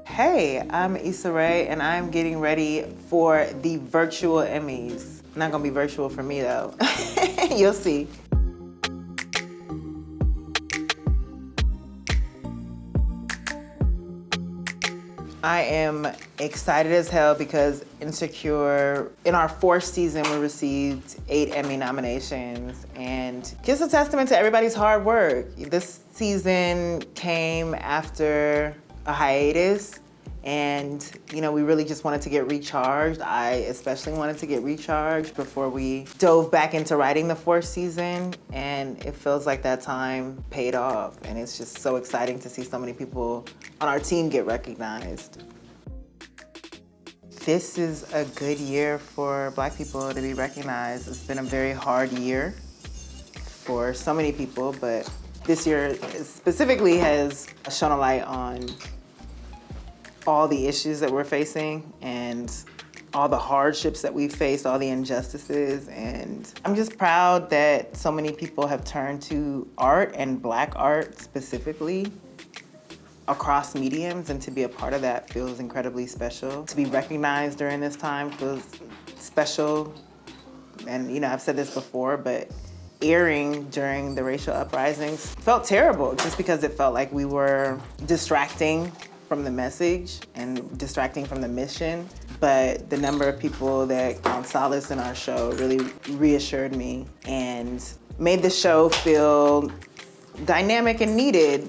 Hey, I'm Issa Rae, and I'm getting ready for the virtual Emmys. Not gonna be virtual for me though. You'll see. I am excited as hell because Insecure, in our fourth season, we received 8 Emmy nominations, and just a testament to everybody's hard work. This season came after a hiatus, and we really just wanted to get recharged. I especially wanted to get recharged before we dove back into writing the fourth season, and it feels like that time paid off, and it's just so exciting to see so many people on our team get recognized. This is a good year for Black people to be recognized. It's been a very hard year for so many people, but this year specifically has shone a light on all the issues that we're facing and all the hardships that we've faced, all the injustices. And I'm just proud that so many people have turned to art, and Black art specifically, across mediums, and to be a part of that feels incredibly special. To be recognized during this time feels special. And I've said this before, but airing during the racial uprisings felt terrible just because it felt like we were distracting from the message and distracting from the mission. But the number of people that found solace in our show really reassured me and made the show feel dynamic and needed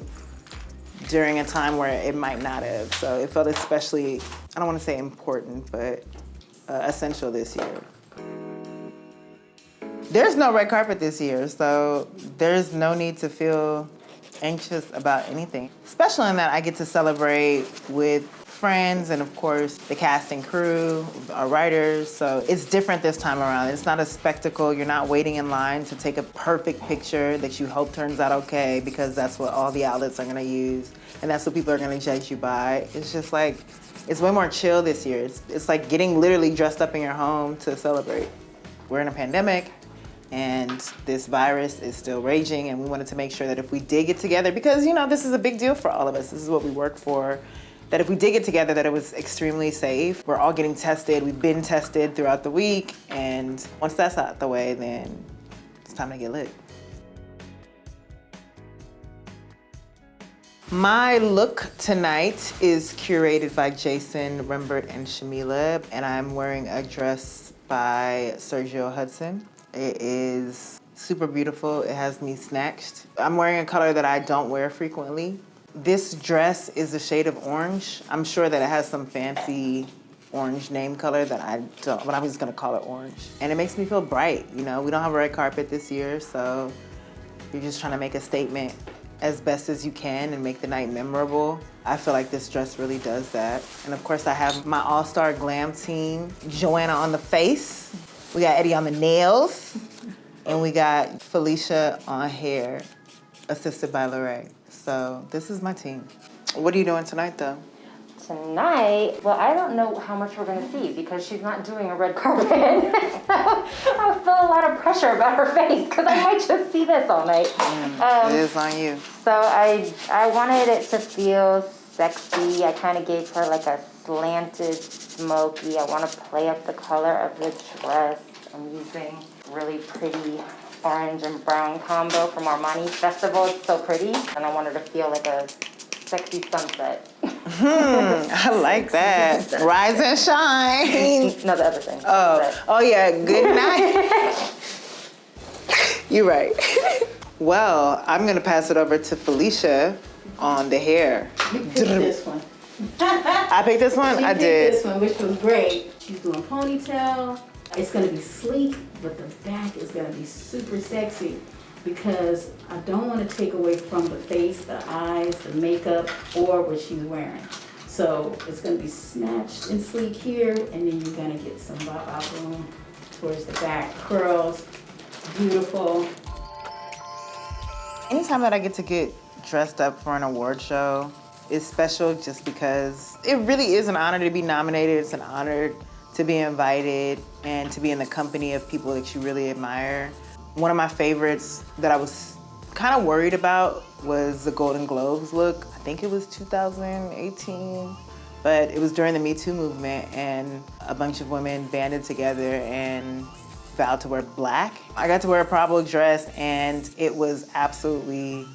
during a time where it might not have. So it felt especially, I don't want to say important, but essential this year. There's no red carpet this year, so there's no need to feel anxious about anything. Special in that I get to celebrate with friends and of course the cast and crew, our writers. So it's different this time around. It's not a spectacle. You're not waiting in line to take a perfect picture that you hope turns out okay because that's what all the outlets are gonna use and that's what people are gonna judge you by. It's just like, it's way more chill this year. It's like getting literally dressed up in your home to celebrate. We're in a pandemic, and this virus is still raging, and we wanted to make sure that if we did get together, because this is a big deal for all of us, this is what we work for, that if we did get together, that it was extremely safe. We're all getting tested, we've been tested throughout the week, and once that's out the way, then it's time to get lit. My look tonight is curated by Jason, Rembert, and Shamila, and I'm wearing a dress by Sergio Hudson. It is super beautiful. It has me snatched. I'm wearing a color that I don't wear frequently. This dress is a shade of orange. I'm sure that it has some fancy orange name color that I don't, but I'm just gonna call it orange. And it makes me feel bright. We don't have a red carpet this year, so you're just trying to make a statement as best as you can and make the night memorable. I feel like this dress really does that. And of course I have my all-star glam team, Joanna on the face. We got Eddie on the nails, and we got Felicia on hair, assisted by Lorraine. So this is my team. What are you doing tonight, though? Tonight, well, I don't know how much we're gonna see because she's not doing a red carpet. So I feel a lot of pressure about her face because I might just see this all night. It is on you. So I wanted it to feel sexy. I kind of gave her like a slanted smoky. I want to play up the color of the dress. I'm using really pretty orange and brown combo from Armani Festival. It's so pretty. And I wanted to feel like a sexy sunset. I like that. Sunset. Rise and shine. No, the other thing. Oh yeah, good night. You're right. Well, I'm gonna pass it over to Felicia on the hair. You picked this one. I picked this one? I did. This one, which was great. She's doing ponytail. It's gonna be sleek, but the back is gonna be super sexy because I don't want to take away from the face, the eyes, the makeup, or what she's wearing. So it's gonna be snatched and sleek here, and then you're gonna get some bop room towards the back. Curls, beautiful. Anytime that I get to get dressed up for an award show is special just because it really is an honor to be nominated. It's an honor to be invited and to be in the company of people that you really admire. One of my favorites that I was kind of worried about was the Golden Globes look. I think it was 2018, but it was during the Me Too movement, and a bunch of women banded together and vowed to wear black. I got to wear a Pravo dress, and it was absolutely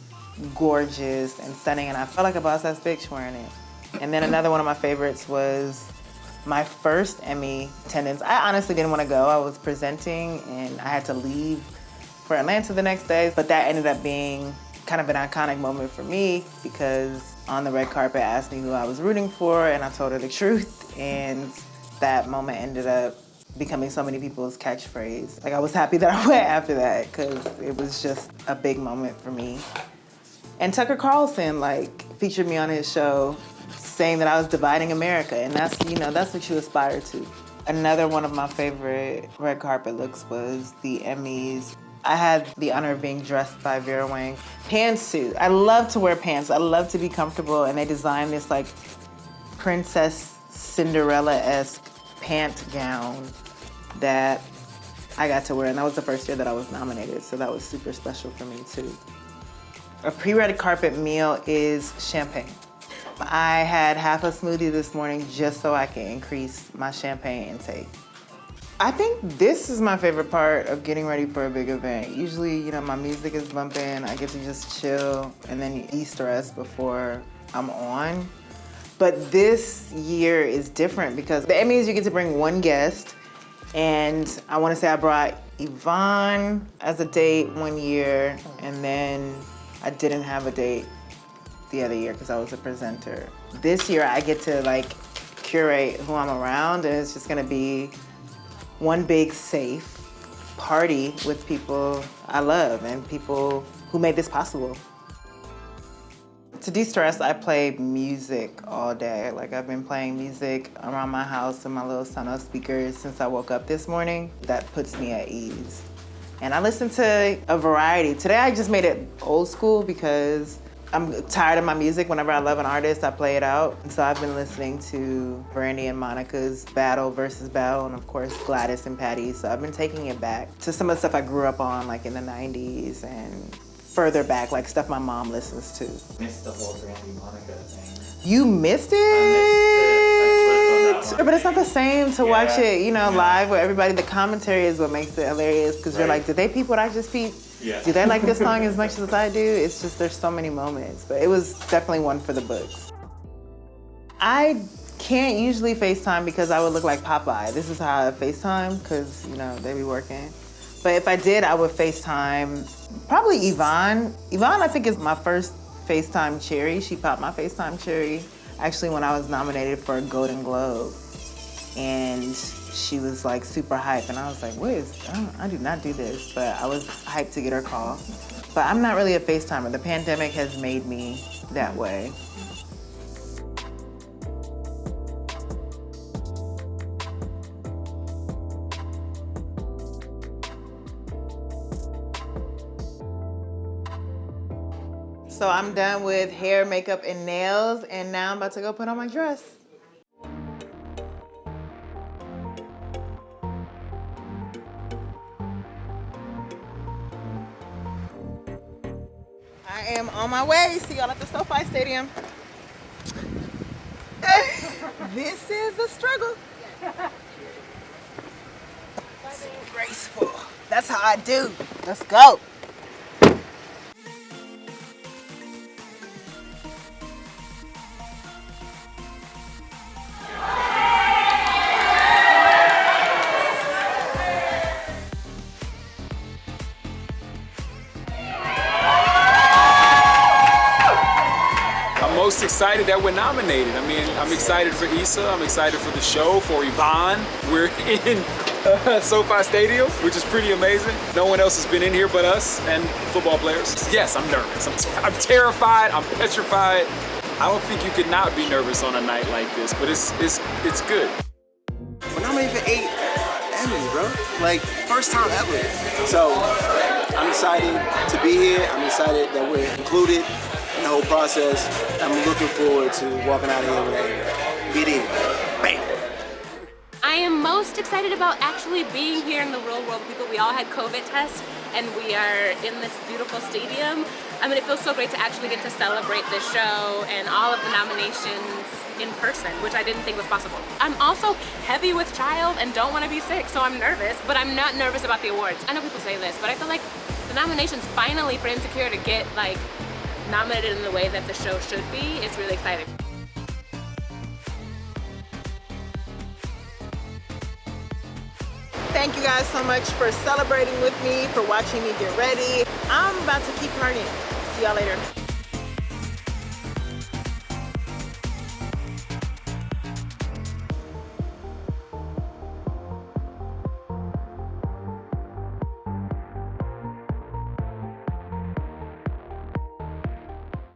gorgeous and stunning, and I felt like a boss-ass bitch wearing it. And then another one of my favorites was my first Emmy attendance. I honestly didn't want to go. I was presenting, and I had to leave for Atlanta the next day, but that ended up being kind of an iconic moment for me because on the red carpet asked me who I was rooting for, and I told her the truth, and that moment ended up becoming so many people's catchphrase. Like, I was happy that I went after that because it was just a big moment for me. And Tucker Carlson featured me on his show saying that I was dividing America, and that's what you aspire to. Another one of my favorite red carpet looks was the Emmys. I had the honor of being dressed by Vera Wang. Pantsuit. I love to wear pants. I love to be comfortable, and they designed this Princess Cinderella-esque pant gown that I got to wear, and that was the first year that I was nominated, so that was super special for me too. A pre-red carpet meal is champagne. I had half a smoothie this morning just so I can increase my champagne intake. I think this is my favorite part of getting ready for a big event. Usually, my music is bumping, I get to just chill and then de-stress before I'm on. But this year is different because the Emmys, you get to bring one guest, and I want to say I brought Yvonne as a date one year, and then I didn't have a date the other year because I was a presenter. This year I get to curate who I'm around, and it's just gonna be one big safe party with people I love and people who made this possible. To de-stress, I play music all day. I've been playing music around my house and my little Sonos speakers since I woke up this morning. That puts me at ease. And I listen to a variety. Today I just made it old school because I'm tired of my music. Whenever I love an artist, I play it out. And so I've been listening to Brandy and Monica's Battle versus Battle, and of course Gladys and Patty. So I've been taking it back to some of the stuff I grew up on, in the 90s and further back, stuff my mom listens to. Missed the whole Brandy Monica thing. You missed it? I missed it. But it's not the same to watch it, live with everybody. The commentary is what makes it hilarious because you're like, did they peep what I just peeped? Yeah. Do they like this song as much as I do? It's just, there's so many moments, but it was definitely one for the books. I can't usually FaceTime because I would look like Popeye. This is how I FaceTime because, they be working. But if I did, I would FaceTime probably Yvonne. Yvonne, I think, is my first FaceTime cherry. She popped my FaceTime cherry actually when I was nominated for a Golden Globe. And she was super hype, and I was like, I do not do this, but I was hyped to get her call. But I'm not really a FaceTimer. The pandemic has made me that way. So I'm done with hair, makeup, and nails, and now I'm about to go put on my dress. I am on my way. See y'all at the SoFi Stadium. This is the struggle. So graceful. That's how I do. Let's go. Most excited that we're nominated. I mean, I'm excited for Issa, I'm excited for the show, for Yvonne. We're in SoFi Stadium, which is pretty amazing. No one else has been in here but us and football players. Yes, I'm nervous. I'm terrified, I'm petrified. I don't think you could not be nervous on a night like this, but it's good. We're nominated for 8 Emmys, bro. First time ever. So, I'm excited to be here. I'm excited that we're included in the whole process. I'm looking forward to walking out of here with a Emmy. Be there. Bam! I I am most excited about actually being here in the real world with people. We all had COVID tests and we are in this beautiful stadium. I mean, it feels so great to actually get to celebrate this show and all of the nominations in person, which I didn't think was possible. I'm also heavy with child and don't want to be sick, so I'm nervous, but I'm not nervous about the awards. I know people say this, but I feel like the nominations finally for Insecure to get like nominated in the way that the show should be, it's really exciting. Thank you guys so much for celebrating with me, for watching me get ready. I'm about to keep learning. See y'all later.